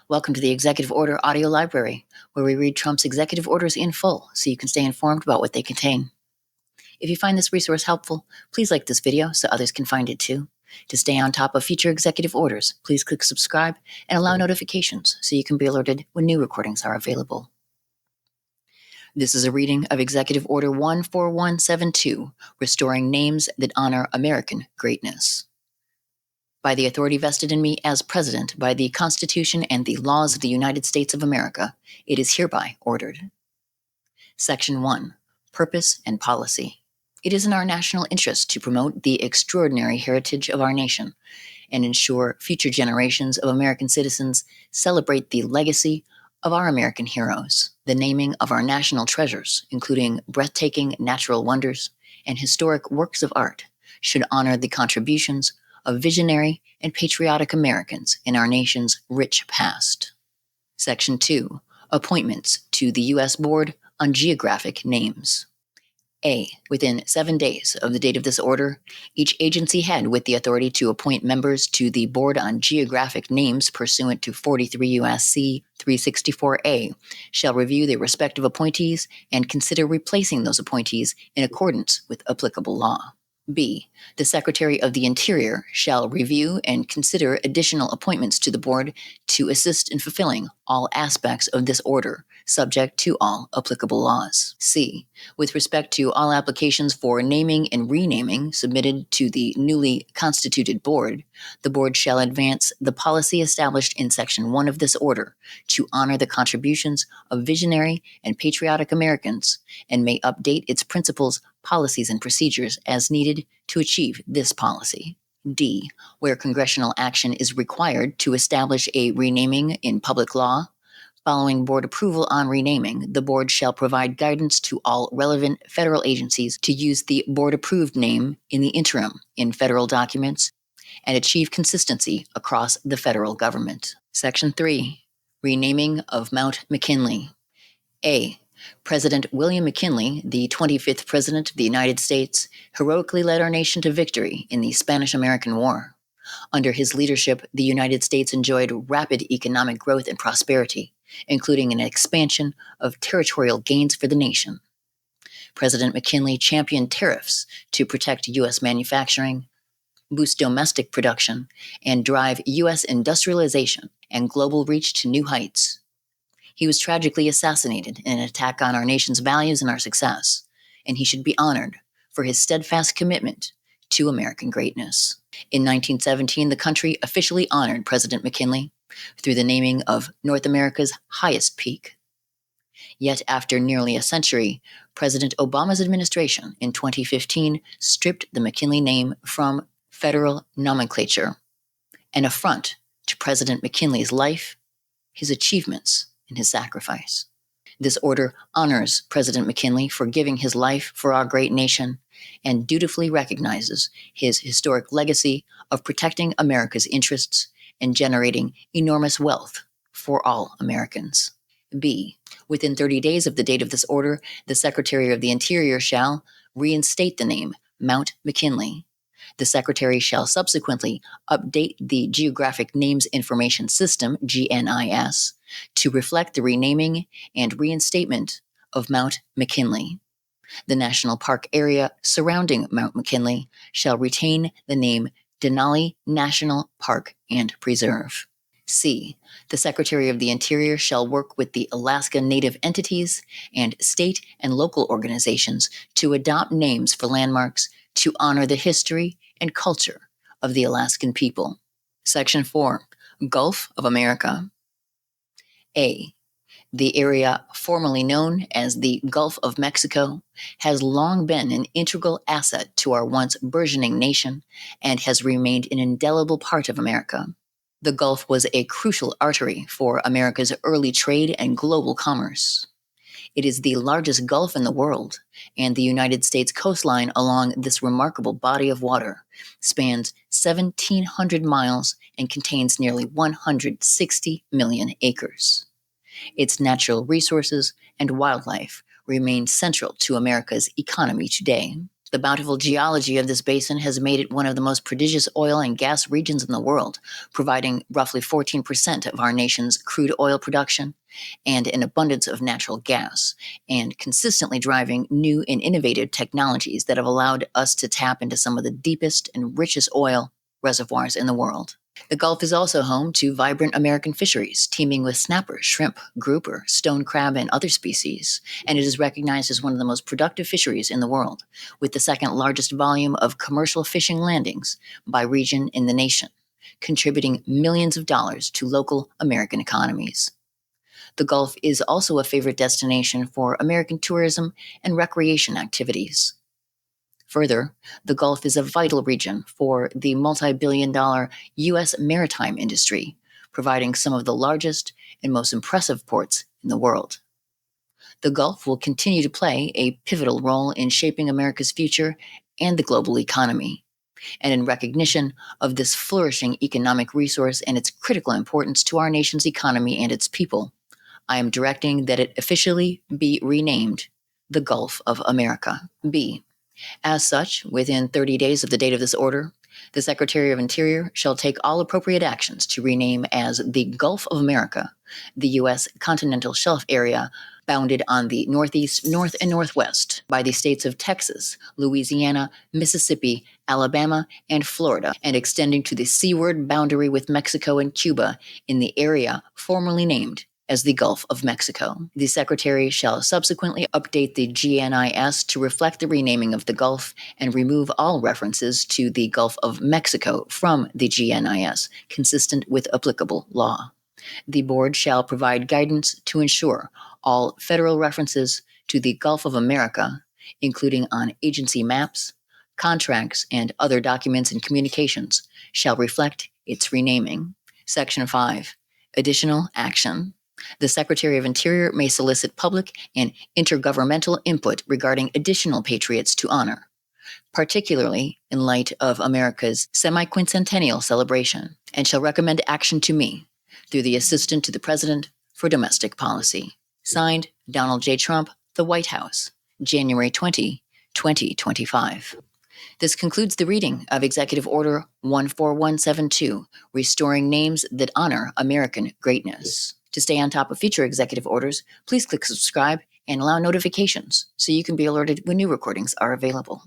Welcome to the Executive Order Audio Library, where we read Trump's executive orders in full so you can stay informed about what they contain. If you find this resource helpful, please like this video so others can find it too. To stay on top of future executive orders, please click subscribe and allow notifications so you can be alerted when new recordings are available. This is a reading of Executive Order 14172, Restoring Names that Honor American Greatness. By the authority vested in me as President by the Constitution and the laws of the United States of America, it is hereby ordered. Section 1. Purpose and Policy. It is in our national interest to promote the extraordinary heritage of our nation and ensure future generations of American citizens celebrate the legacy of our American heroes. The naming of our national treasures, including breathtaking natural wonders and historic works of art, should honor the contributions of visionary and patriotic Americans in our nation's rich past. Section 2. Appointments to the U.S. Board on Geographic Names. A. Within 7 days of the date of this order, each agency head with the authority to appoint members to the Board on Geographic Names pursuant to 43 U.S.C. 364A shall review their respective appointees and consider replacing those appointees in accordance with applicable law. B. The Secretary of the Interior shall review and consider additional appointments to the Board to assist in fulfilling all aspects of this order, subject to all applicable laws. C. With respect to all applications for naming and renaming submitted to the newly constituted Board, the Board shall advance the policy established in Section 1 of this order to honor the contributions of visionary and patriotic Americans and may update its principles, policies, and procedures as needed to achieve this policy. D. Where congressional action is required to establish a renaming in public law, following Board approval on renaming, the Board shall provide guidance to all relevant federal agencies to use the Board-approved name in the interim in federal documents and achieve consistency across the federal government. Section 3. Renaming of Mount McKinley. A. President William McKinley, the 25th President of the United States, heroically led our nation to victory in the Spanish-American War. Under his leadership, the United States enjoyed rapid economic growth and prosperity, including an expansion of territorial gains for the nation. President McKinley championed tariffs to protect U.S. manufacturing, boost domestic production, and drive U.S. industrialization and global reach to new heights. He was tragically assassinated in an attack on our nation's values and our success, and he should be honored for his steadfast commitment to American greatness. In 1917, the country officially honored President McKinley through the naming of North America's highest peak. Yet after nearly a century, President Obama's administration in 2015 stripped the McKinley name from federal nomenclature, an affront to President McKinley's life, his achievements, and his sacrifice. This order honors President McKinley for giving his life for our great nation and dutifully recognizes his historic legacy of protecting America's interests and generating enormous wealth for all Americans. B. Within 30 days of the date of this order, the Secretary of the Interior shall reinstate the name Mount McKinley. The Secretary shall subsequently update the Geographic Names Information System, GNIS, to reflect the renaming and reinstatement of Mount McKinley. The national park area surrounding Mount McKinley shall retain the name Denali National Park and Preserve. C. The Secretary of the Interior shall work with the Alaskan Native entities and state and local organizations to adopt names for landmarks to honor the history and culture of the Alaskan people. Section 4. Gulf of America. A. The area formerly known as the Gulf of Mexico has long been an integral asset to our once burgeoning nation and has remained an indelible part of America. The Gulf was a crucial artery for America's early trade and global commerce. It is the largest gulf in the world, and the United States coastline along this remarkable body of water spans 1,700 miles and contains nearly 160 million acres. Its natural resources and wildlife remain central to America's economy today. The bountiful geology of this basin has made it one of the most prodigious oil and gas regions in the world, providing roughly 14% of our nation's crude oil production and an abundance of natural gas, and consistently driving new and innovative technologies that have allowed us to tap into some of the deepest and richest oil reservoirs in the world. The Gulf is also home to vibrant American fisheries, teeming with snapper, shrimp, grouper, stone crab, and other species, and it is recognized as one of the most productive fisheries in the world, with the second largest volume of commercial fishing landings by region in the nation, contributing millions of dollars to local American economies. The Gulf is also a favorite destination for American tourism and recreation activities. Further, the Gulf is a vital region for the multi-billion-dollar U.S. maritime industry, providing some of the largest and most impressive ports in the world. The Gulf will continue to play a pivotal role in shaping America's future and the global economy. And in recognition of this flourishing economic resource and its critical importance to our nation's economy and its people, I am directing that it officially be renamed the Gulf of America. B. As such, within 30 days of the date of this order, the Secretary of Interior shall take all appropriate actions to rename as the Gulf of America the U.S. continental shelf area bounded on the northeast, north, and northwest by the states of Texas, Louisiana, Mississippi, Alabama, and Florida, and extending to the seaward boundary with Mexico and Cuba in the area formerly named as the Gulf of Mexico. The Secretary shall subsequently update the GNIS to reflect the renaming of the Gulf and remove all references to the Gulf of Mexico from the GNIS, consistent with applicable law. The Board shall provide guidance to ensure all federal references to the Gulf of America, including on agency maps, contracts, and other documents and communications, shall reflect its renaming. Section 5. Additional action. The Secretary of Interior may solicit public and intergovernmental input regarding additional Patriots to honor, particularly in light of America's semi-quincentennial celebration, and shall recommend action to me through the Assistant to the President for Domestic Policy. Signed, Donald J. Trump, The White House, January 20, 2025. This concludes the reading of Executive Order 14172, Restoring Names That Honor American Greatness. To stay on top of future executive orders, please click subscribe and allow notifications so you can be alerted when new recordings are available.